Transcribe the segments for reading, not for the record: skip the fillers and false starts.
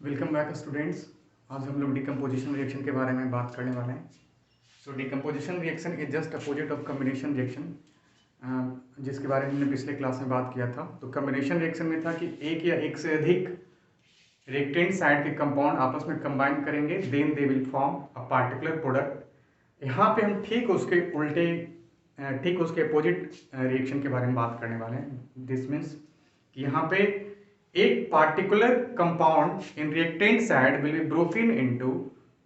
Welcome back students. आज हम लोग डिकम्पोजिशन रिएक्शन के बारे में बात करने वाले हैं। So decomposition reaction is just opposite of combination reaction, जिसके बारे में हमने पिछले क्लास में बात किया था। तो कम्बिनेशन रिएक्शन में था कि एक या एक से अधिक रिएक्टेंट साइड के कंपाउंड आपस में कंबाइन करेंगे, then they will form a particular product. यहाँ पे हम ठीक उसके उल्टे, ठीक उसके अपोजिट रिएक्शन के बारे में बात करने वाले हैं। दिस मीन्स कि यहाँ पे एक particular compound in reactant side will be broken into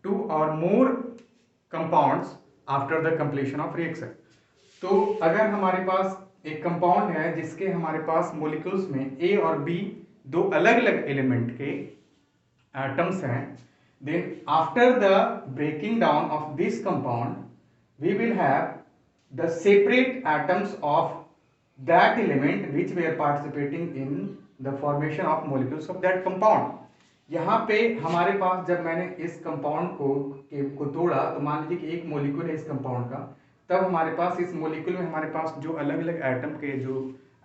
two और more compounds after the completion of reaction. तो अगर हमारे पास एक कंपाउंड है जिसके हमारे पास मोलिक्यूल्स में ए और बी दो अलग अलग एलिमेंट के एटम्स हैं, then after the breaking down of this compound we will have the separate atoms of that element which were participating in the formation of molecules of that compound। यहाँ पे हमारे पास जब मैंने इस कंपाउंड को तोड़ा तो मान लीजिए कि एक मोलिक्यूल है इस कंपाउंड का, तब हमारे पास इस मोलिक्यूल में हमारे पास जो अलग अलग एटम के जो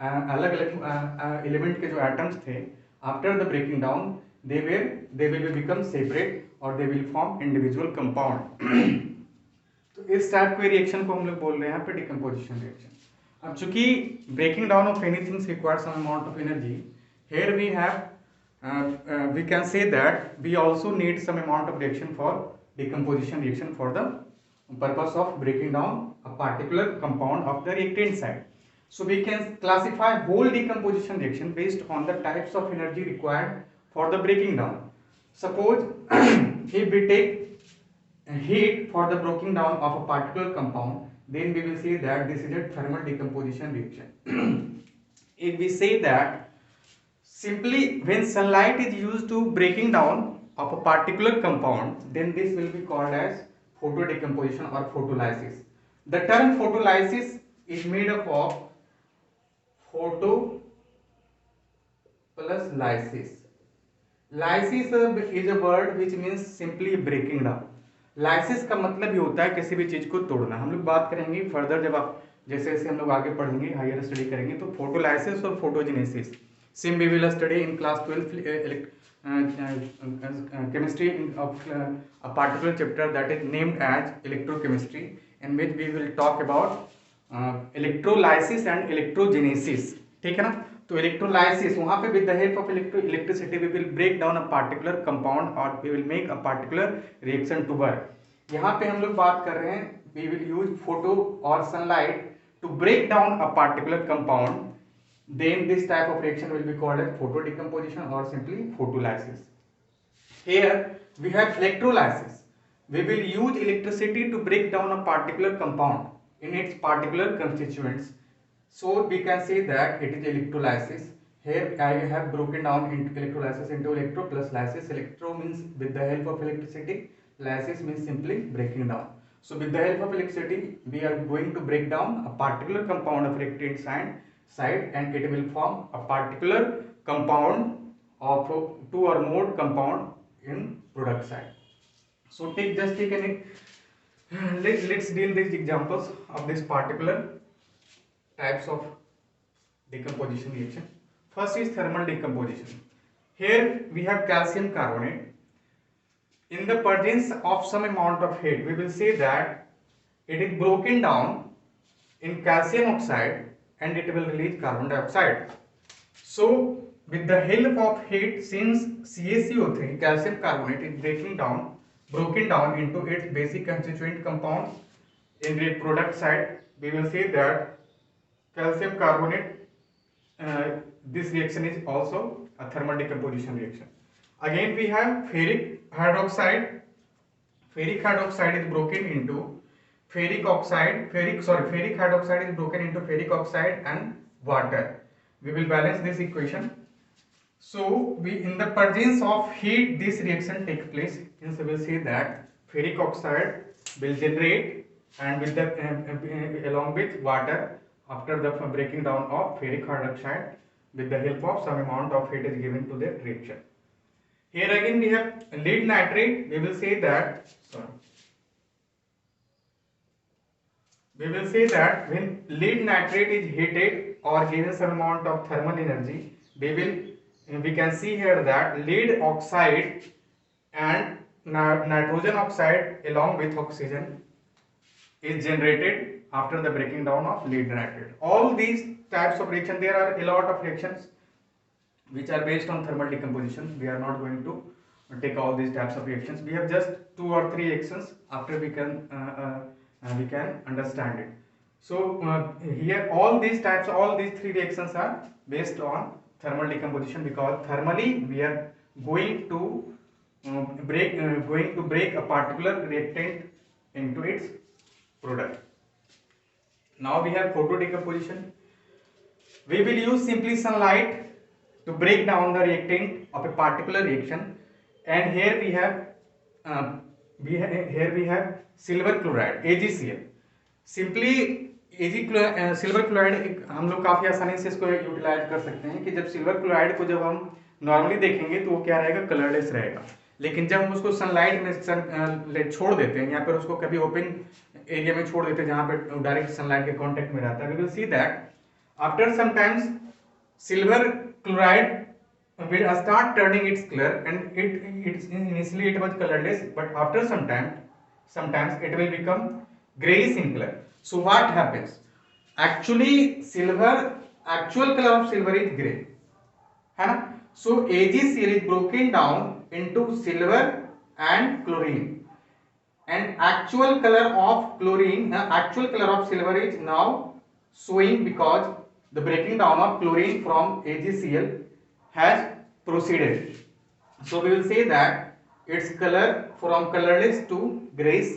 अलग अलग एलिमेंट के जो एटम्स थे, after the breaking down they will become separate और they will form individual compound. तो इस टाइप के रिएक्शन को हम लोग बोल रहे हैं यहाँ पे डिकम्पोजिशन रिएक्शन। अब चूंकि breaking down of anything require some amount of energy, here we have we can say that we also need some amount of reaction for decomposition reaction for the purpose of breaking down a particular compound of the reactant side. So we can classify whole decomposition reaction based on the types of energy required for the breaking down. Suppose if we take heat for the breaking down of a particular compound, then we will say that this is a thermal decomposition reaction. If we say that simply when sunlight is used to breaking down of a particular compound, then this will be called as photo decomposition or photolysis. The term photolysis is made up of photo plus lysis. Lysis is a word which means simply breaking down. Lysis का मतलब ये होता है किसी भी चीज को तोड़ना। हम लोग बात करेंगे फर्दर, जब आप जैसे जैसे हम लोग आगे पढ़ेंगे, हायर स्टडी करेंगे, तो फोटोलाइसिस और photogenesis same we will study in class 12 chemistry of a particular chapter that is named as electrochemistry, in which we will talk about electrolysis and electrogenesis। ठीक है ना। तो इलेक्ट्रोलाइसिस वहां पे with the help of electricity we will break down a particular compound और we will make a particular reaction to work. यहाँ पे हम लोग बात कर रहे हैं वी विल यूज फोटो और sunlight to break down a particular compound, then this type of reaction will be called as photo decomposition or simply photolysis. Here we have electrolysis. We will use electricity to break down a particular compound in its particular constituents. So we can say that it is electrolysis. Here I have broken down into electrolysis into electro plus lysis. Electro means with the help of electricity. Lysis means simply breaking down. So with the help of electricity, we are going to break down a particular compound of reactant side and it will form a particular compound of two or more compound in product side. So take let's deal these examples of this particular types of decomposition reaction. First is thermal decomposition. Here we have calcium carbonate. In the presence of some amount of heat, we will say that it is broken down in calcium oxide and it will release carbon dioxide. So with the help of heat, since CaCO3 calcium carbonate is broken down into its basic constituent compounds in the product side, we will say that calcium carbonate, this reaction is also a thermal decomposition reaction. Again we have ferric hydroxide. Ferric hydroxide is broken into ferric hydroxide is broken into ferric oxide and water. We will balance this equation. So we in the presence of heat this reaction takes place. Hence we will say that ferric oxide will generate and with the along with water after the breaking down of ferric hydroxide with the help of some amount of heat is given to the reaction. Here again we have lead nitrate. We will say that when lead nitrate is heated or given some amount of thermal energy, we will we can see here that lead oxide and nitrogen oxide along with oxygen is generated after the breaking down of lead nitrate. All these types of reaction, there are a lot of reactions which are based on thermal decomposition. We are not going to take all these types of reactions. We have just 2 or 3 reactions. After we can understand it. So here all these 3 reactions are based on thermal decomposition, because thermally we are going to break a particular reactant into its product. Now we have photo decomposition. We will use simply sunlight to break down the reactant of a particular reaction, and here we have silver chloride AgCl. Simply silver chloride हम लोग काफ़ी आसानी से इसको utilise कर सकते हैं कि जब सिल्वर क्लोराइड को जब हम नॉर्मली देखेंगे तो वो क्या रहेगा, कलरलेस रहेगा। लेकिन जब हम उसको सनलाइट में छोड़ देते हैं या फिर उसको कभी ओपन एरिया में छोड़ देते हैं जहाँ पे डायरेक्ट सनलाइट के कांटेक्ट में रहता है, we will see that after some times silver chloride will start turning its color, and initially it was colorless, but after sometimes it will become grayish in color. So what happens? Actually actual color of silver is gray, है ना? So AgCl is broken down into silver and chlorine, and actual color of silver is now showing because the breaking down of chlorine from AgCl has proceeded. So we will say that its color from colorless to grayish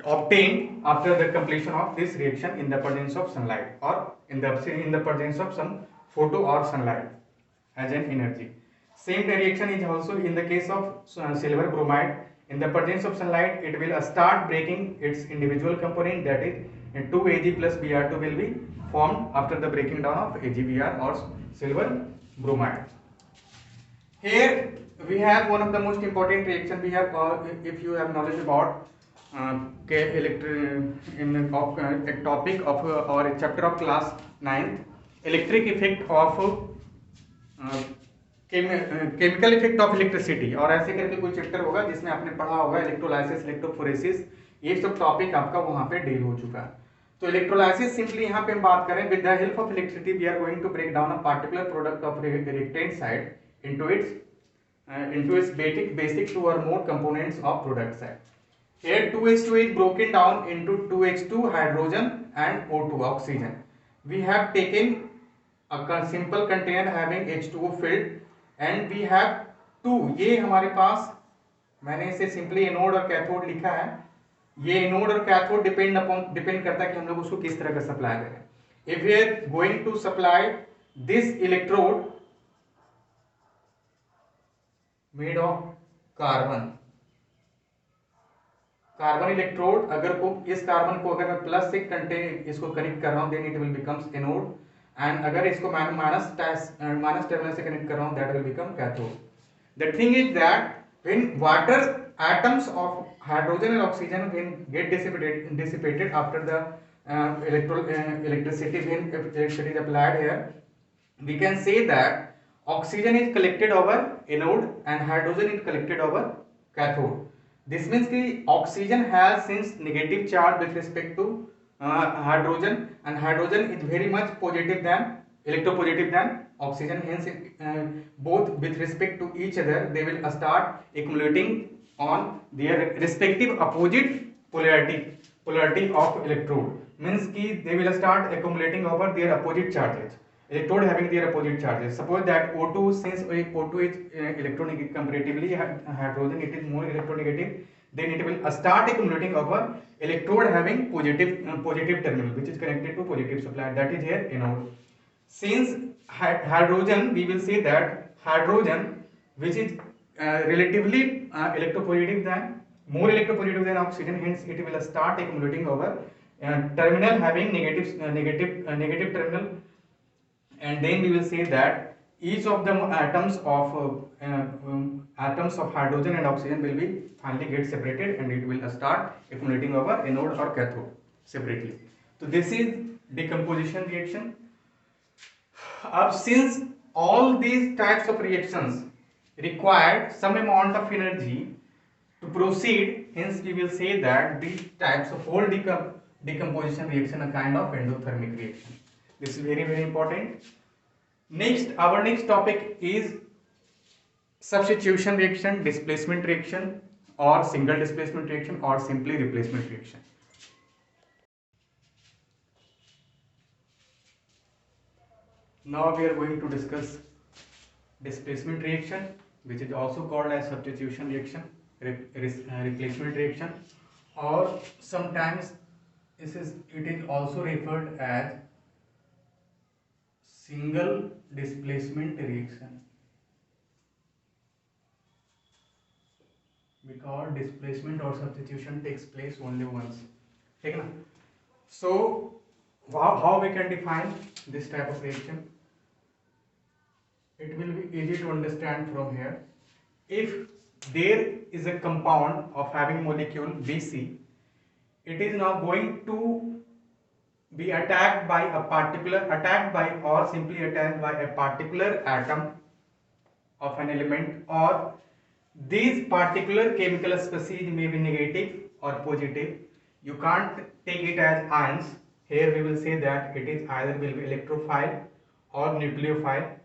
obtained after the completion of this reaction in the presence of sunlight, or in the presence of some photo or sunlight as an energy. Same reaction is also in the case of silver bromide. In the presence of sunlight, it will start breaking its individual component, that is 2Ag plus Br2 will be formed after the breaking down of AgBr or silver bromide. Here we have one of the most important reaction. We have if you have knowledge about a topic of or a chapter of class 9th, electric effect of chemical effect of electricity, और ऐसे करके कोई chapter होगा जिसमें आपने पढ़ा होगा electrolysis, electrophoresis, ये सब टॉपिक आपका वहां पे डील हो चुका है। तो इलेक्ट्रोलाइसिस सिंपली यहाँ पे हम बात करें, with the help of electricity we are going to break down a particular product of reactant side into its basic 2 or more components of product side. Here 2H2 is broken down into 2H2 hydrogen and O2 oxygen. We have taken a simple container having H2O filled and we have 2, ये हमारे पास, मैंने इसे simply anode और cathode लिखा है। ये anode और cathode depend करता है कि हम लोग उसको किस तरह का सप्लाई करें। If we are going to supply this electrode made of carbon electrode, अगर को इस कार्बन को अगर मैं प्लस से इसको कनेक्ट कर रहा हूं then it will becomes anode, and अगर इसको माइनस टर्मिनल से कनेक्ट कर रहा हूं that will become cathode. The thing is that when water atoms of hydrogen and oxygen when get dissipated after the electricity, when electricity is applied here, we can say that oxygen is collected over anode and hydrogen is collected over cathode. This means कि oxygen has since negative charge with respect to hydrogen, and hydrogen is very much positive than electropositive than oxygen. Hence both with respect to each other they will start accumulating on their respective opposite polarity of electrode. Means कि they will start accumulating over their opposite charges. Electrode having their opposite charges. Suppose that O2, since O2 is electronegative comparatively, hydrogen it is more electronegative, then it will start accumulating over electrode having positive terminal which is connected to positive supply, that is here anode. Since hydrogen, we will say that hydrogen which is relatively more electropositive than oxygen, hence it will start accumulating over terminal having negative terminal, and then we will say that each of the atoms of hydrogen and oxygen will be finally get separated and it will start accumulating over anode or cathode separately. So this is decomposition reaction. अब since all these types of reactions required some amount of energy to proceed. Hence we will say that these types of whole decomposition reaction are kind of endothermic reaction. This is very important. Next, our next topic is substitution reaction, displacement reaction, or single displacement reaction, or simply replacement reaction. Now we are going to discuss displacement reaction, which is also called as substitution reaction, replacement reaction, or sometimes it is also referred as single displacement reaction, because displacement or substitution takes place only once. ठीक है ना? So how we can define this type of reaction? It will be easy to understand from here. If there is a compound of having molecule Bc, it is now going to be attacked by a particular or simply attacked by a particular atom of an element, or these particular chemical species may be negative or positive. You can't take it as ions. Here we will say that it is either will be electrophile or nucleophile.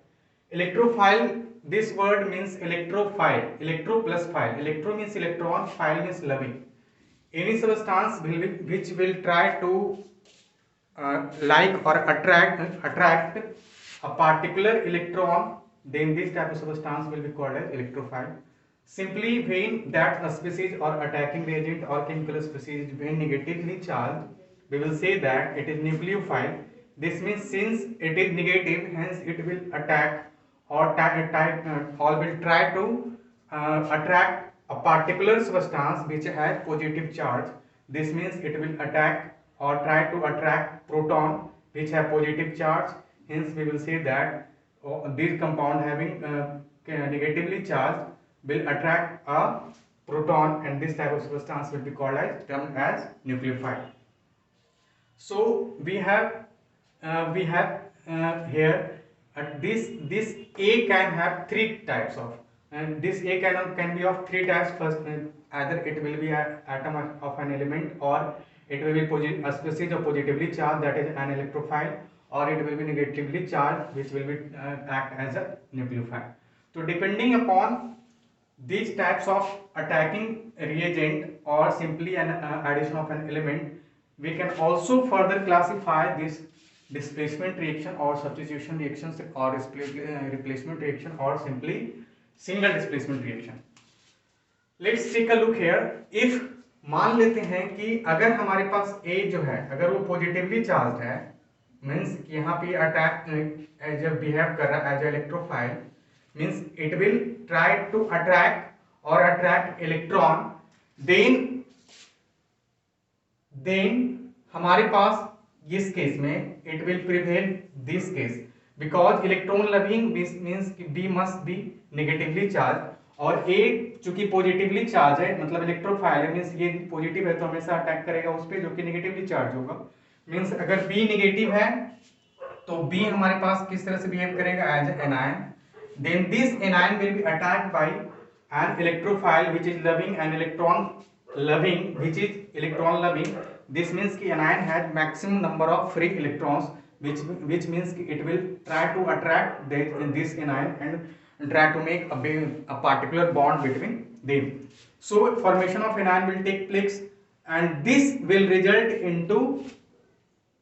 Electrophile, this word means electrophile, electro plus phile. Electro means electron, phile means loving. Any substance which will try to like or attract a particular electron, then this type of substance will be called as electrophile. Simply when that species or attacking reagent or chemical species when negatively charged, we will say that it is nucleophile. This means since it is negative, hence it will attack or will try to attract a particular substance which has positive charge. This means it will attack or try to attract proton which have positive charge. Hence we will say that this compound having negatively charged will attract a proton, and this type of substance will be called as termed as nucleophile. So we have here this A can have three types of, and this A can be of three types. First, either it will be an atom of an element, or it will be a species of positively charged, that is an electrophile, or it will be negatively charged, which will be act as a nucleophile. So depending upon these types of attacking reagent or simply an addition of an element, we can also further classify this displacement reaction or substitution reactions, or replacement reaction, or simply single displacement reaction. Let's take a look here. If मान लेते हैं कि अगर हमारे पास A जो है अगर वो पॉजिटिवली चार्ज है, मीन्स यहाँ पे अटैक एज ए बिहेव कर रहा है as electrophile, means it will try to attract electron, then हमारे पास इस केस में it will prevail this case, because electron loving means be must be negatively charge, और ए चूंकि पॉजिटिवली चार्ज है मतलब इलेक्ट्रोफाइल है, मीन्स ये पॉजिटिव है तो हमेशा अटैक करेगा उस पर जो कि नेगेटिवली चार्ज होगा। मीन्स अगर बी नेगेटिव है तो बी हमारे पास किस तरह से बिहेव करेगा as anion, then this anion will be attacked by an electrophile which is loving an electron loving, which is electron loving. This means कि anion has maximum number of free electrons, which means it will try to attract this anion and try to make a particular bond between them. So formation of anion will take place, and this will result into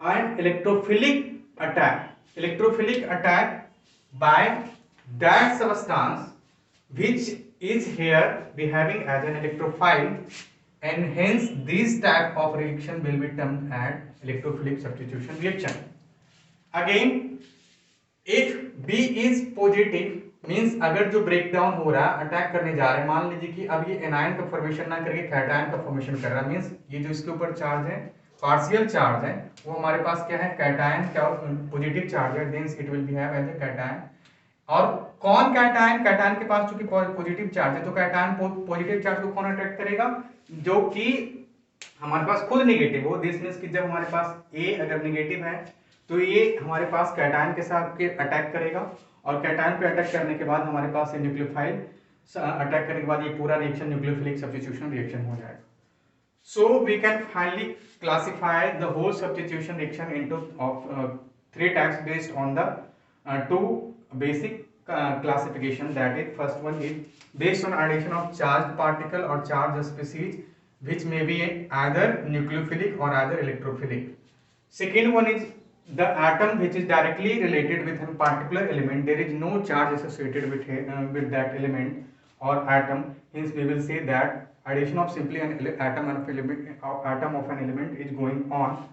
an electrophilic attack by that substance which is here behaving as an electrophile, and hence this type of reaction will be termed as electrophilic substitution reaction. Again, if B is positive, means अगर जो break down हो रहा है attack करने जा रहे हैं, मान लीजिए कि अब ये एनायन का फॉर्मेशन ना करके कैटायन का फॉर्मेशन कर रहा है, मीन्स ये जो इसके ऊपर चार्ज है पार्शियल चार्ज है वो हमारे पास क्या है कैटायन, क्या पॉजिटिव चार्ज है, then it will behave as a cation. और कौन कैटायन, कैटायन के पास चूंकि पॉजिटिव चार्ज है तो कैटायन पॉजिटिव चार्ज को कौन अट्रैक्ट करेगा, जो कि हमारे पास खुद नेगेटिव हो। दिस मींस कि जब हमारे पास A अगर नेगेटिव है तो ये हमारे पास कैटायन के साथ के अटैक करेगा, और कैटायन पे अटैक करने के बाद हमारे पास ये न्यूक्लियोफाइल अटैक करने के बाद ये पूरा रिएक्शन न्यूक्लियोफिलिक सब्स्टिट्यूशन रिएक्शन हो जाएगा. So we can finally classify the whole substitution reaction into three types based on the two basic classification. That is, first one is based on addition of charged particle or charged species, which may be either nucleophilic or either electrophilic. Second one is the atom which is directly related with a particular element. There is no charge associated with that element or atom. Hence, we will say that addition of simply an atom of an element is going on.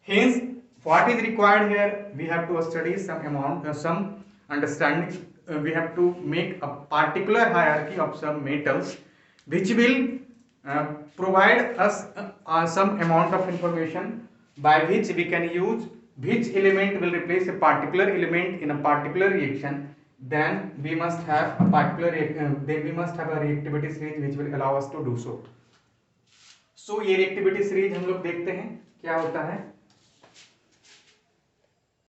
Hence, what is required here? We have to study some amount, some understanding. We have to make a particular hierarchy of some metals, which will provide us some amount of information by which we can use which element will replace a particular element in a particular reaction. Then we must have a reactivity series which will allow us to do so. So ये reactivity series हम लोग देखते हैं क्या होता है.